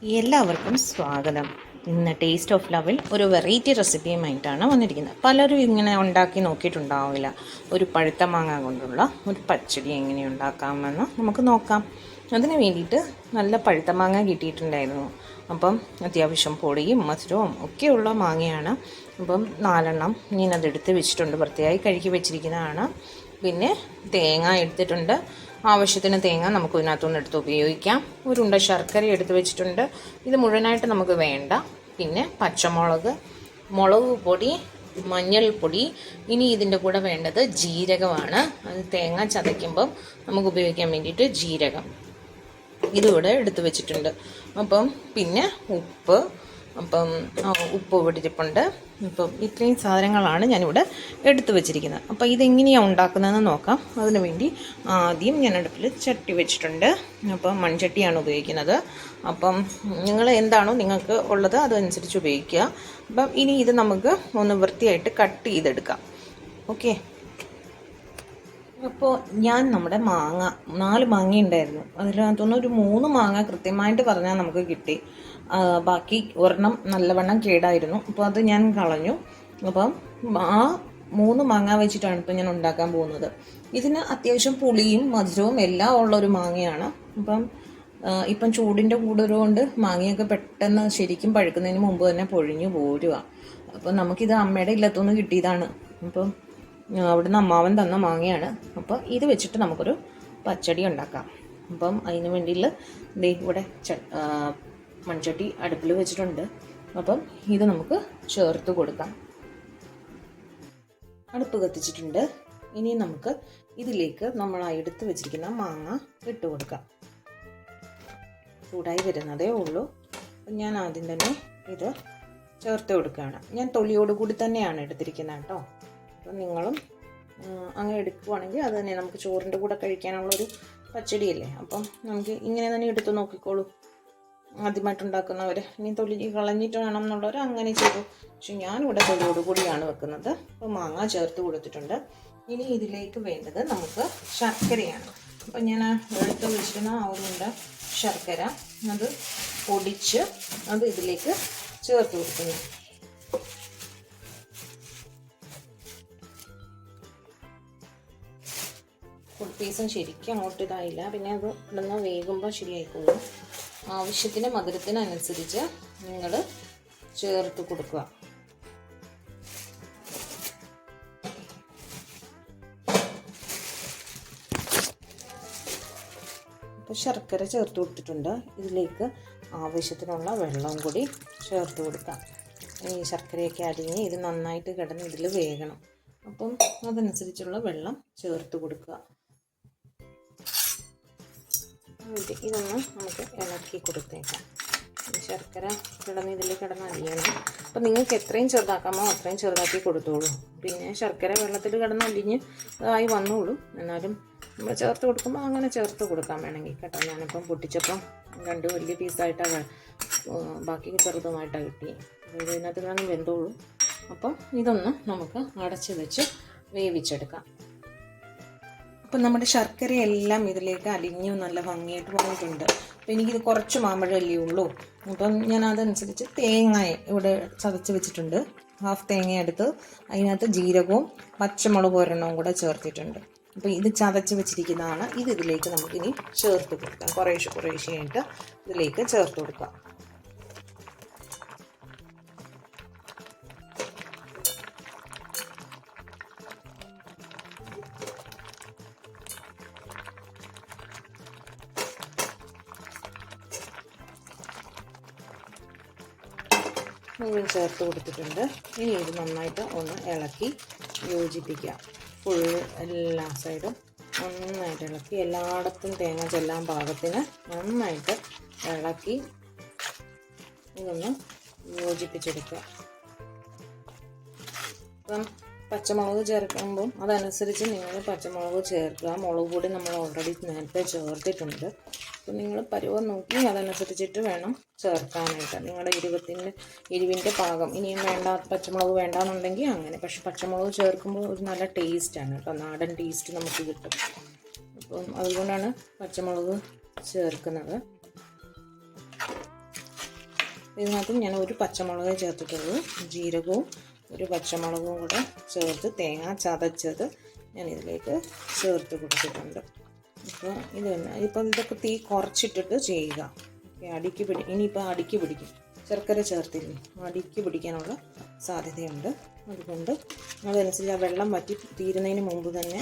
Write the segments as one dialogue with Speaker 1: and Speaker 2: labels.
Speaker 1: എല്ലാവർക്കും സ്വാഗതം. ഇന്ന് ടേസ്റ്റ് ഓഫ് ലവിൽ ഒരു വെറൈറ്റി റെസിപ്പിയുമായിട്ടാണ് വന്നിരിക്കുന്നത്. പലരും ഇങ്ങനെ ഉണ്ടാക്കി നോക്കിയിട്ടുണ്ടാവില്ല. ഒരു പഴുത്ത മാങ്ങ കൊണ്ടുള്ള ഒരു പച്ചടി എങ്ങനെ ഉണ്ടാക്കാമെന്ന് നമുക്ക് നോക്കാം. അതിന് വേണ്ടിയിട്ട് നല്ല പഴുത്ത മാങ്ങ കിട്ടിയിട്ടുണ്ടായിരുന്നു. അപ്പം അത്യാവശ്യം പൊടിയും മധുരവും ഒക്കെയുള്ള മാങ്ങയാണ്. അപ്പം 4 ഞാനതെടുത്ത് വെച്ചിട്ടുണ്ട്, വൃത്തിയായി കഴുകി വെച്ചിരിക്കുന്നതാണ്. പിന്നെ തേങ്ങ എടുത്തിട്ടുണ്ട്. ആവശ്യത്തിന് തേങ്ങ നമുക്ക് ഇതിനകത്തുനിന്ന് എടുത്ത് ഉപയോഗിക്കാം. ഉണ്ട ശർക്കര എടുത്ത് വെച്ചിട്ടുണ്ട്. ഇത് മുഴുവനായിട്ട് നമുക്ക് വേണ്ട. പിന്നെ പച്ചമുളക്, മുളക് പൊടി, മഞ്ഞൾപ്പൊടി. ഇനി ഇതിൻ്റെ കൂടെ വേണ്ടത് ജീരകമാണ്. അത് തേങ്ങ ചതയ്ക്കുമ്പം നമുക്ക് ഉപയോഗിക്കാൻ വേണ്ടിയിട്ട് ജീരകം ഇതിവിടെ എടുത്ത് വെച്ചിട്ടുണ്ട്. അപ്പം പിന്നെ ഉപ്പ് ഇവിടെ ഇരിപ്പുണ്ട്. ഇപ്പം ഇത്രയും സാധനങ്ങളാണ് ഞാനിവിടെ എടുത്തു വെച്ചിരിക്കുന്നത്. അപ്പോൾ ഇതെങ്ങനെയാണ് ഉണ്ടാക്കുന്നതെന്ന് നോക്കാം. അതിനു വേണ്ടി ആദ്യം ഞാൻ അടുപ്പിൽ ചട്ടി വെച്ചിട്ടുണ്ട്. അപ്പം മൺചട്ടിയാണ് ഉപയോഗിക്കുന്നത്. അപ്പം നിങ്ങൾ എന്താണോ നിങ്ങൾക്ക് ഉള്ളത് അതനുസരിച്ച് ഉപയോഗിക്കുക. അപ്പം ഇനി ഇത് നമുക്ക് ഒന്ന് വൃത്തിയായിട്ട് കട്ട് ചെയ്തെടുക്കാം. ഓക്കെ. അപ്പോൾ ഞാൻ നമ്മുടെ മാങ്ങ 4 മാങ്ങ ഉണ്ടായിരുന്നു. അതിനകത്തുനിന്ന് ഒരു 3 മാങ്ങ കൃത്യമായിട്ട് പറഞ്ഞാൽ നമുക്ക് കിട്ടി. ബാക്കി ഒരെണ്ണം നല്ലവണ്ണം കേടായിരുന്നു. അപ്പോൾ അത് ഞാൻ കളഞ്ഞു. അപ്പം ആ 3 മാങ്ങ വെച്ചിട്ടാണ് ഇപ്പം ഞാൻ ഉണ്ടാക്കാൻ പോകുന്നത്. ഇതിന് അത്യാവശ്യം പുളിയും മധുരവും എല്ലാം ഉള്ളൊരു മാങ്ങയാണ്. ഇപ്പം ചൂടിൻ്റെ കൂടുതലുകൊണ്ട് മാങ്ങയൊക്കെ പെട്ടെന്ന് ശരിക്കും പഴുക്കുന്നതിന് മുമ്പ് തന്നെ പൊഴിഞ്ഞു പോരുക. അപ്പം നമുക്കിത് അമ്മയുടെ ഇല്ലത്തുനിന്ന് കിട്ടിയതാണ്. അപ്പം അവിടുന്ന് അമ്മാവൻ തന്ന മാങ്ങയാണ്. അപ്പോൾ ഇത് വെച്ചിട്ട് നമുക്കൊരു പച്ചടി ഉണ്ടാക്കാം. അപ്പം അതിന് വേണ്ടിയുള്ള ഇവിടെ മൺചട്ടി അടുപ്പിൽ വെച്ചിട്ടുണ്ട്. അപ്പം ഇത് നമുക്ക് ചേർത്ത് കൊടുക്കാം. അടുപ്പ് കത്തിച്ചിട്ടുണ്ട്. ഇനി നമുക്ക് ഇതിലേക്ക് നമ്മൾ എടുത്ത് വെച്ചിരിക്കുന്ന മാങ്ങ ഇട്ട് കൊടുക്കാം. ചൂടായി വരുന്നതേ ഉള്ളൂ. ഞാൻ ആദ്യം തന്നെ ഇത് ചേർത്ത് കൊടുക്കുകയാണ്. ഞാൻ തൊലിയോടുകൂടി തന്നെയാണ് എടുത്തിരിക്കുന്നത് കേട്ടോ. അപ്പം നിങ്ങളും അങ്ങനെ എടുക്കുവാണെങ്കിൽ അത് തന്നെ നമുക്ക് ചോറിൻ്റെ കൂടെ കഴിക്കാനുള്ളൊരു പച്ചടിയല്ലേ. അപ്പം നമുക്ക് ഇങ്ങനെ തന്നെ എടുത്ത് നോക്കിക്കോളൂ. ആദ്യമായിട്ടുണ്ടാക്കുന്നവർ ഇനി തൊലി കളഞ്ഞിട്ട് വേണം എന്നുള്ളവർ അങ്ങനെ ചെയ്തു. പക്ഷെ ഞാനിവിടെ തൊലിയോടുകൂടിയാണ് വെക്കുന്നത്. അപ്പോൾ മാങ്ങ ചേർത്ത് കൊടുത്തിട്ടുണ്ട്. ഇനി ഇതിലേക്ക് വേണ്ടത് നമുക്ക് ശർക്കരയാണ്. അപ്പം ഞാൻ എടുത്ത് വെച്ചിരുന്ന ഉണ്ട ശർക്കര അത് പൊടിച്ച് അത് ഇതിലേക്ക് ചേർത്ത് കൊടുക്കുന്നു. ഫുഡ് പീസും ശരിക്കും അങ്ങോട്ട് ഇതായില്ല. പിന്നെ അത് ഇടുന്ന വേകുമ്പോൾ ശരിയായിക്കോളും. ആവശ്യത്തിന് മധുരത്തിനനുസരിച്ച് നിങ്ങൾ ചേർത്ത് കൊടുക്കുക. അപ്പോൾ ശർക്കര ചേർത്ത് കൊടുത്തിട്ടുണ്ട്. ഇതിലേക്ക് ആവശ്യത്തിനുള്ള വെള്ളം കൂടി ചേർത്ത് കൊടുക്കാം. ഈ ശർക്കരയൊക്കെ അരിഞ്ഞ് ഇത് നന്നായിട്ട് കിടന്ന് ഇതിൽ വേകണം. അപ്പം അതനുസരിച്ചുള്ള വെള്ളം ചേർത്ത് കൊടുക്കുക. ഇതൊന്ന് നമുക്ക് ഇളക്കി കൊടുത്തേക്കാം. ശർക്കര ഇതിൽ കിടന്ന് അലിയണം. അപ്പം നിങ്ങൾക്ക് എത്രയും ചെറുതാക്കാമോ അത്രയും ചെറുതാക്കി കൊടുത്തോളൂ. പിന്നെ ശർക്കര വെള്ളത്തിൽ കിടന്ന് അലിഞ്ഞ് ആയി വന്നോളൂ. എന്നാലും നമ്മൾ ചേർത്ത് കൊടുക്കുമ്പോൾ അങ്ങനെ ചേർത്ത് കൊടുക്കാൻ വേണമെങ്കിൽ കേട്ടോ. ഞാനിപ്പം പൊട്ടിച്ചപ്പം 2 വലിയ പീസായിട്ടാണ്, ബാക്കി ചെറുതുമായിട്ടാണ് കിട്ടി. ഇതിനകത്ത് കിടന്ന് വെന്തോളൂ. അപ്പം ഇതൊന്ന് നമുക്ക് അടച്ച് വെച്ച് വേവിച്ചെടുക്കാം. അപ്പം നമ്മുടെ ശർക്കരയെല്ലാം ഇതിലേക്ക് അലിഞ്ഞു നല്ല ഭംഗിയായിട്ട് വന്നിട്ടുണ്ട്. അപ്പം എനിക്കിത് കുറച്ച് മാമ്പഴമല്ലേ ഉള്ളൂ. അപ്പം ഞാൻ അതനുസരിച്ച് തേങ്ങ ഇവിടെ ചതച്ച് വെച്ചിട്ടുണ്ട്. 1/2 തേങ്ങ എടുത്ത് അതിനകത്ത് ജീരകവും പച്ചമുളക് ഒരെണ്ണവും കൂടെ ചേർത്തിട്ടുണ്ട്. അപ്പോൾ ഇത് ചതച്ച് വെച്ചിരിക്കുന്നതാണ്. ഇതിലേക്ക് നമുക്കിനി ചേർത്ത് കൊടുക്കാം. കുറേശ്ശെയായിട്ട് ഇതിലേക്ക് ചേർത്ത് കൊടുക്കാം. മുഴുവൻ ചേർത്ത് കൊടുത്തിട്ടുണ്ട്. ഇനി ഇത് നന്നായിട്ട് ഒന്ന് ഇളക്കി യോജിപ്പിക്കാം. ഫുള്ള് എല്ലാ സൈഡും നന്നായിട്ട് ഇളക്കി എല്ലായിടത്തും തേങ്ങ ചെല്ലാൻ പാകത്തിന് നന്നായിട്ട് ഇളക്കി ഇതൊന്ന് യോജിപ്പിച്ചെടുക്കുക. അപ്പം പച്ചമുളക് ചേർക്കുമ്പം അതനുസരിച്ച് നിങ്ങൾ പച്ചമുളക് ചേർക്കുക. മുളക് പൊടി നമ്മൾ ഓൾറെഡി നേരത്തെ ചേർത്തിട്ടുണ്ട്. അപ്പം നിങ്ങൾ പരുവം നോക്കി അതനുസരിച്ചിട്ട് വേണം ചേർക്കാനായിട്ട്. നിങ്ങളുടെ എരിവിൻ്റെ പാകം. ഇനിയും പച്ചമുളക് വേണ്ടാന്നുണ്ടെങ്കിൽ അങ്ങനെ. പക്ഷെ പച്ചമുളക് ചേർക്കുമ്പോൾ ഒരു നല്ല ടേസ്റ്റാണ് കേട്ടോ. നാടൻ ടേസ്റ്റ് നമുക്ക് കിട്ടും. അപ്പം അതുകൊണ്ടാണ് പച്ചമുളക് ചേർക്കുന്നത്. ഇതിനകത്ത് ഞാൻ ഒരു പച്ചമുളക് ചേർത്തിട്ടുള്ളൂ. ജീരകവും ഒരു പച്ചമുളകും കൂടെ ചേർത്ത് തേങ്ങ ചതച്ചത് ഞാൻ ഇതിലേക്ക് ചേർത്ത് കൊടുത്തിട്ടുണ്ട്. അപ്പോൾ ഇത് തന്നെ ഇപ്പം ഇതൊക്കെ തീ കുറച്ചിട്ടിട്ട് ചെയ്യുക. ഇനിയിപ്പോൾ അടിക്ക് പിടിക്കും, ശർക്കര ചേർത്തില്ലേ, അടിക്ക് പിടിക്കാനുള്ള സാധ്യതയുണ്ട്. അതുകൊണ്ട് അതനുസരിച്ച് ആ വെള്ളം വറ്റി തീരുന്നതിന് മുമ്പ് തന്നെ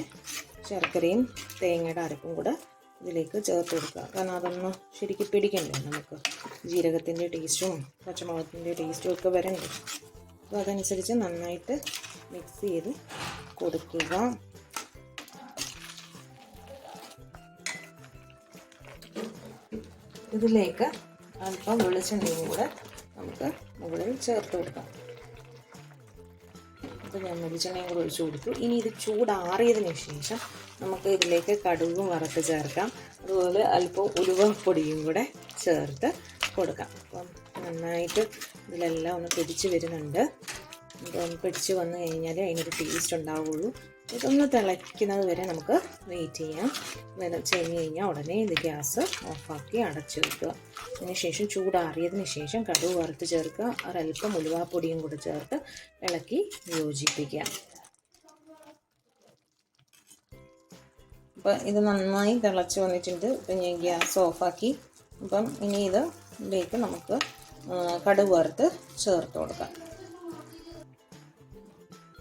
Speaker 1: ശർക്കരയും തേങ്ങയുടെ അരപ്പും കൂടെ ഇതിലേക്ക് ചേർത്ത് കൊടുക്കുക. കാരണം അതൊന്ന് ശരിക്കും പിടിക്കണ്ടേ, നമുക്ക് ജീരകത്തിൻ്റെ ടേസ്റ്റും പച്ചമുളകിൻ്റെ ടേസ്റ്റും ഒക്കെ വരണ്ടേ. അപ്പോൾ അതനുസരിച്ച് നന്നായിട്ട് മിക്സ് ചെയ്ത് കൊടുക്കുക. ഇതിലേക്ക് അല്പം വെളിച്ചെണ്ണയും കൂടെ നമുക്ക് മുകളിൽ ചേർത്ത് കൊടുക്കാം. അപ്പോൾ ഞാൻ വെളിച്ചെണ്ണയും കൂടെ ഒഴിച്ചു കൊടുത്തു. ഇനി ഇത് ചൂടാറിയതിന് ശേഷം നമുക്ക് ഇതിലേക്ക് കടുകും വറുത്ത് ചേർക്കാം. അതുപോലെ അല്പം ഉലുവപ്പൊടിയും കൂടെ ചേർത്ത് കൊടുക്കാം. അപ്പം നന്നായിട്ട് ഇതിലെല്ലാം ഒന്ന് പിടിച്ച് വരുന്നുണ്ട്. ഇതൊന്ന് പിടിച്ച് വന്നു കഴിഞ്ഞാൽ അതിനൊരു ടേസ്റ്റ് ഉണ്ടാവുകയുള്ളൂ. ഇതൊന്ന് തിളയ്ക്കുന്നത് വരെ നമുക്ക് വെയിറ്റ് ചെയ്യാം. കഴിഞ്ഞ് കഴിഞ്ഞാൽ ഉടനെ ഇത് ഗ്യാസ് ഓഫാക്കി അടച്ചു വെക്കുക. അതിനുശേഷം ചൂടാറിയതിന് ശേഷം കടുക് വറുത്ത് ചേർക്കുക. ഒരല്പം ഉലുവാപ്പൊടിയും കൂടെ ചേർത്ത് ഇളക്കി യോജിപ്പിക്കുക. അപ്പം ഇത് നന്നായി തിളച്ച് വന്നിട്ടുണ്ട്. ഇപ്പം ഞാൻ ഗ്യാസ് ഓഫാക്കി. അപ്പം ഇനി ഇതിലേക്ക് നമുക്ക് കടുക് വറുത്ത് ചേർത്ത് കൊടുക്കാം.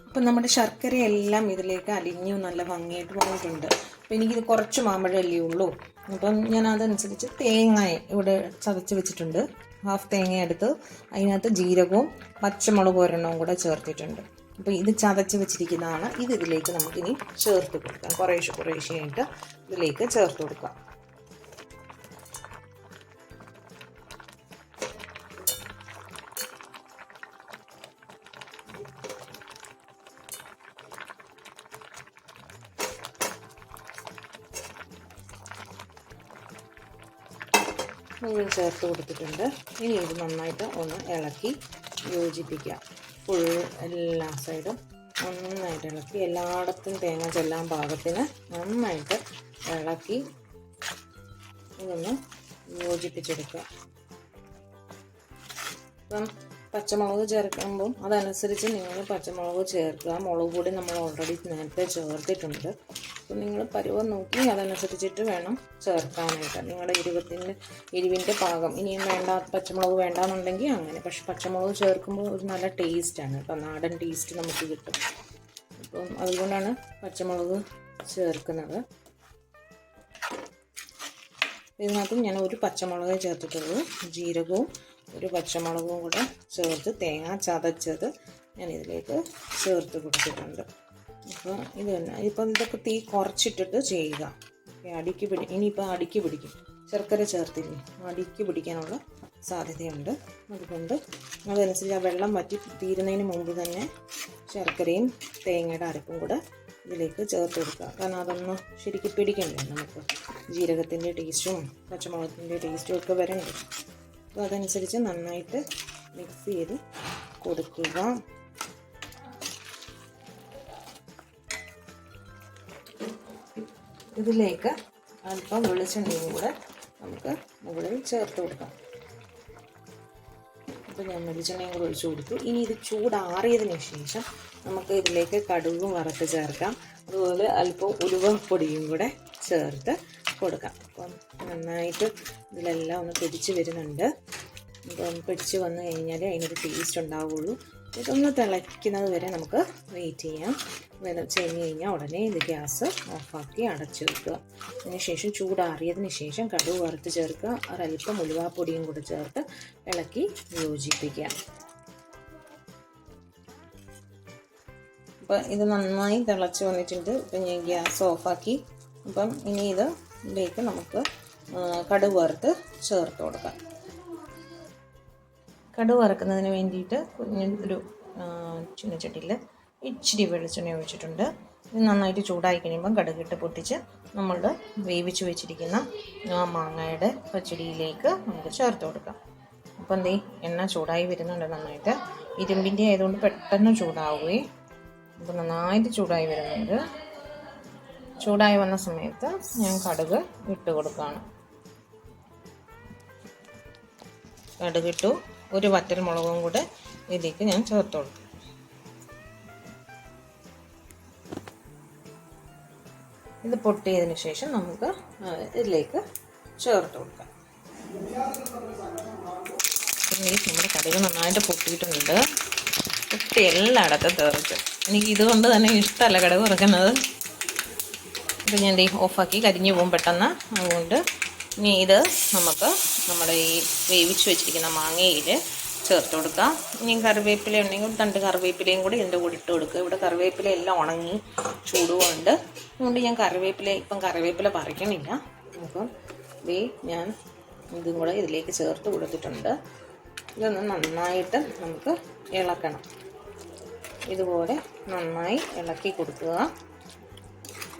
Speaker 1: അപ്പം നമ്മുടെ ശർക്കരയെല്ലാം ഇതിലേക്ക് അലിഞ്ഞു നല്ല ഭംഗിയായിട്ട് വന്നിട്ടുണ്ട്. അപ്പം എനിക്കിത് കുറച്ച് മാമ്പഴമല്ലേ ഉള്ളൂ. അപ്പം ഞാൻ അതനുസരിച്ച് തേങ്ങ ഇവിടെ ചതച്ച് വെച്ചിട്ടുണ്ട്. ഹാഫ് തേങ്ങ എടുത്ത് അതിനകത്ത് ജീരകവും പച്ചമുളക് ഒരെണ്ണവും കൂടെ ചേർത്തിട്ടുണ്ട്. അപ്പോൾ ഇത് ചതച്ച് വെച്ചിരിക്കുന്നതാണ്. ഇതിലേക്ക് നമുക്കിനി ചേർത്ത് കൊടുക്കാം. കുറേശ്ശെയായിട്ട് ഇതിലേക്ക് ചേർത്ത് കൊടുക്കാം. മുഴുവൻ ചേർത്ത് കൊടുത്തിട്ടുണ്ട്. ഇനി ഇത് നന്നായിട്ട് ഒന്ന് ഇളക്കി യോജിപ്പിക്കുക. ഫുൾ എല്ലാ സൈഡും നന്നായിട്ട് ഇളക്കി എല്ലായിടത്തും തേങ്ങ ചെല്ലാൻ പാകത്തിന് നന്നായിട്ട് ഇളക്കി ഇതൊന്ന് യോജിപ്പിച്ചെടുക്കുക. അപ്പം പച്ചമുളക് ചേർക്കുമ്പം അതനുസരിച്ച് നിങ്ങൾ പച്ചമുളക് ചേർക്കുക. മുളക് പൊടി നമ്മൾ ഓൾറെഡി നേരത്തെ ചേർത്തിട്ടുണ്ട്. അപ്പം നിങ്ങൾ പരുവം നോക്കി അതനുസരിച്ചിട്ട് വേണം ചേർക്കാനായിട്ട്. നിങ്ങളുടെ എരിവിൻ്റെ പാകം ഇനിയും പച്ചമുളക് വേണ്ടാന്നുണ്ടെങ്കിൽ അങ്ങനെ. പക്ഷെ പച്ചമുളക് ചേർക്കുമ്പോൾ ഒരു നല്ല ടേസ്റ്റാണ്. ഇപ്പം നാടൻ ടേസ്റ്റ് നമുക്ക് കിട്ടും. അപ്പം അതുകൊണ്ടാണ് പച്ചമുളക് ചേർക്കുന്നത്. ഇതിനകത്തും ഞാൻ ഒരു പച്ചമുളക് ചേർത്തിട്ടുള്ളൂ. ജീരകവും ഒരു പച്ചമുളകും കൂടെ ചേർത്ത് തേങ്ങ ചതച്ചത് ഞാൻ ഇതിലേക്ക് ചേർത്ത് കൊടുത്തിട്ടുണ്ട്. അപ്പോൾ ഇത് തന്നെ ഇപ്പം ഇതൊക്കെ തീ കുറച്ചിട്ടിട്ട് ചെയ്യുക. ഇനിയിപ്പോൾ അടിക്ക് പിടിക്കും, ശർക്കര ചേർത്തില്ലേ, അടിക്ക് പിടിക്കാനുള്ള സാധ്യതയുണ്ട്. അതുകൊണ്ട് അതനുസരിച്ച് ആ വെള്ളം വറ്റി തീരുന്നതിന് മുമ്പ് തന്നെ ശർക്കരയും തേങ്ങയുടെ അരപ്പും കൂടെ ഇതിലേക്ക് ചേർത്ത് കൊടുക്കുക. കാരണം അതൊന്ന് ശരിക്കും പിടിക്കണ്ടേ, നമുക്ക് ജീരകത്തിൻ്റെ ടേസ്റ്റും പച്ചമുളകിൻ്റെ ടേസ്റ്റും ഒക്കെ വരണ്ടേ. അപ്പോൾ അതനുസരിച്ച് നന്നായിട്ട് മിക്സ് ചെയ്ത് കൊടുക്കുക. ഇതിലേക്ക് അല്പം വെളിച്ചെണ്ണയും കൂടെ നമുക്ക് മുകളിൽ ചേർത്ത് കൊടുക്കാം. അപ്പോൾ ഞാൻ വെളിച്ചെണ്ണയും കൂടെ ഒഴിച്ചു കൊടുത്തു. ഇനി ഇത് ചൂടാറിയതിന് ശേഷം നമുക്ക് ഇതിലേക്ക് കടുകും വറുത്ത് ചേർക്കാം. അതുപോലെ അല്പം ഉലുവപ്പൊടിയും കൂടെ ചേർത്ത് കൊടുക്കാം. അപ്പം നന്നായിട്ട് ഇതിലെല്ലാം ഒന്ന് പിടിച്ച് വരുന്നുണ്ട്. ഇതൊന്ന് പിടിച്ച് വന്നു കഴിഞ്ഞാൽ അതിനൊരു ടേസ്റ്റ് ഉണ്ടാവുകയുള്ളൂ. ഇതൊന്ന് തിളയ്ക്കുന്നത് വരെ നമുക്ക് വെയിറ്റ് ചെയ്യാം. കഴിഞ്ഞ് കഴിഞ്ഞാൽ ഉടനെ ഇത് ഗ്യാസ് ഓഫാക്കി അടച്ചു വെക്കുക. അതിനുശേഷം ചൂടാറിയതിന് ശേഷം കടുക് വറുത്ത് ചേർക്കുക. ഒരല്പം ഉലുവാപ്പൊടിയും കൂടെ ചേർത്ത് ഇളക്കി യോജിപ്പിക്കുക. അപ്പം ഇത് നന്നായി തിളച്ച് വന്നിട്ടുണ്ട്. ഇപ്പം ഞാൻ ഗ്യാസ് ഓഫാക്കി. അപ്പം ഇനി ഇതിലേക്ക് നമുക്ക് കടുക് വറുത്ത് ചേർത്ത് കൊടുക്കാം. കടുക് വറുക്കുന്നതിന് വേണ്ടിയിട്ട് ഒരു ചീനച്ചട്ടിയിൽ ഇച്ചിരി വെളിച്ചെണ്ണ ഒഴിച്ചിട്ടുണ്ട്. ഇത് നന്നായിട്ട് ചൂടായി കഴിയുമ്പം കടുകിട്ട് പൊട്ടിച്ച് നമ്മൾ വേവിച്ച് വെച്ചിരിക്കുന്ന മാങ്ങയുടെ പച്ചടിയിലേക്ക് നമുക്ക് ചേർത്ത് കൊടുക്കാം. അപ്പം എന്തേ എണ്ണ ചൂടായി വരുന്നുണ്ട് നന്നായിട്ട്. ഇരുമ്പിൻ്റെ ആയതുകൊണ്ട് പെട്ടെന്ന് ചൂടാവുകയും അപ്പം നന്നായിട്ട് ചൂടായി വരുന്നുണ്ട്. ചൂടായി വന്ന സമയത്ത് ഞാൻ കടുക് ഇട്ട് കൊടുക്കുകയാണ്. കടുകിട്ടു. ഒരു വറ്റൽമുളകും കൂടെ ഇതിലേക്ക് ഞാൻ ചേർത്ത് കൊടുക്കും. ഇത് പൊട്ടിയതിന് ശേഷം നമുക്ക് ഇതിലേക്ക് ചേർത്ത് കൊടുക്കാം. പിന്നെ നമ്മുടെ കടുക് നന്നായിട്ട് പൊട്ടിയിട്ടുണ്ട്. പൊട്ടി എല്ലായിടത്തും തെറിച്ചു. എനിക്ക് ഇതുകൊണ്ട് തന്നെ ഇഷ്ടമല്ല കടുക് വറുക്കുന്നത്. ഇപ്പം ഞാൻ ഓഫാക്കി കരിഞ്ഞു പോകും പെട്ടെന്ന്. അതുകൊണ്ട് ഇനി ഇത് നമുക്ക് നമ്മുടെ ഈ വേവിച്ച് വെച്ചിരിക്കുന്ന മാങ്ങയിൽ ചേർത്ത് കൊടുക്കാം. ഇനി കറിവേപ്പില ഉണ്ടെങ്കിൽ തണ്ട് കറിവേപ്പിലയും കൂടി ഇതിൻ്റെ കൂടെ ഇട്ട് കൊടുക്കുക. ഇവിടെ കറിവേപ്പില എല്ലാം ഉണങ്ങി ചൂടുകൊണ്ട്, അതുകൊണ്ട് ഞാൻ ഇപ്പം കറിവേപ്പില പറിക്കണില്ല. അപ്പം ഞാൻ ഇതും കൂടെ ഇതിലേക്ക് ചേർത്ത് കൊടുത്തിട്ടുണ്ട്. ഇതൊന്ന് നന്നായിട്ട് നമുക്ക് ഇളക്കണം. ഇതുപോലെ നന്നായി ഇളക്കി കൊടുക്കുക.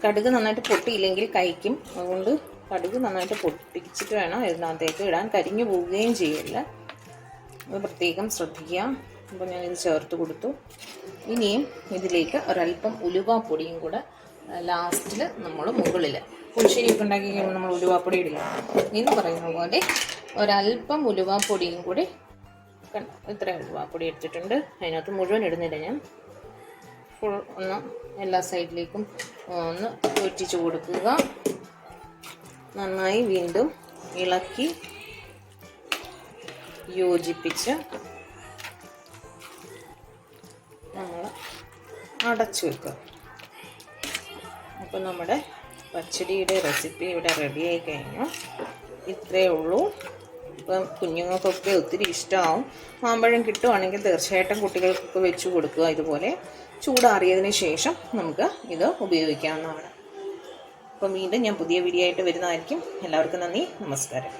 Speaker 1: കടുക് നന്നായിട്ട് പൊട്ടിയില്ലെങ്കിൽ കഴിക്കും. അതുകൊണ്ട് കടുക് നന്നായിട്ട് പൊട്ടിച്ചിട്ട് വേണം ഇതിനകത്തേക്ക് ഇടാൻ. കരിഞ്ഞു പോവുകയും ചെയ്യില്ല. അത് പ്രത്യേകം ശ്രദ്ധിക്കുക. അപ്പോൾ ഞാനിത് ചേർത്ത് കൊടുത്തു. ഇനിയും ഇതിലേക്ക് ഒരല്പം ഉലുവാപ്പൊടിയും കൂടെ ലാസ്റ്റിൽ നമ്മൾ മുകളിൽ പുളിശ്ശേരിയൊക്കെ ഉണ്ടാക്കി കഴിയുമ്പോൾ നമ്മൾ ഉലുവാപ്പൊടി ഇടില്ല എന്ന് പറയുന്ന പോലെ ഒരല്പം ഉലുവാപ്പൊടിയും കൂടി, ഇത്രയും ഉലുവാപ്പൊടി എടുത്തിട്ടുണ്ട്. അതിനകത്ത് മുഴുവൻ ഇടുന്നില്ല ഞാൻ. ഫുൾ ഒന്ന് എല്ലാ സൈഡിലേക്കും ഒന്ന് ഒറ്റിച്ച് കൊടുക്കുക. നന്നായി വീണ്ടും ഇളക്കി യോജിപ്പിച്ച് നമ്മൾ അടച്ചു വെക്കുക. അപ്പോൾ നമ്മുടെ പച്ചടിയുടെ റെസിപ്പി ഇവിടെ റെഡിയായി കഴിഞ്ഞു. ഇത്രയേ ഉള്ളൂ. ഇപ്പം കുഞ്ഞുങ്ങൾക്കൊക്കെ ഒത്തിരി ഇഷ്ടമാവും. മാമ്പഴം കിട്ടുവാണെങ്കിൽ തീർച്ചയായിട്ടും കുട്ടികൾക്കൊക്കെ വെച്ച് കൊടുക്കുക. ഇതുപോലെ ചൂടാറിയതിന് ശേഷം നമുക്ക് ഇത് ഉപയോഗിക്കാവുന്നതാണ്. അപ്പം വീണ്ടും ഞാൻ പുതിയ വീഡിയോ ആയിട്ട് വരുന്നതായിരിക്കും. എല്ലാവർക്കും നന്ദി, നമസ്കാരം.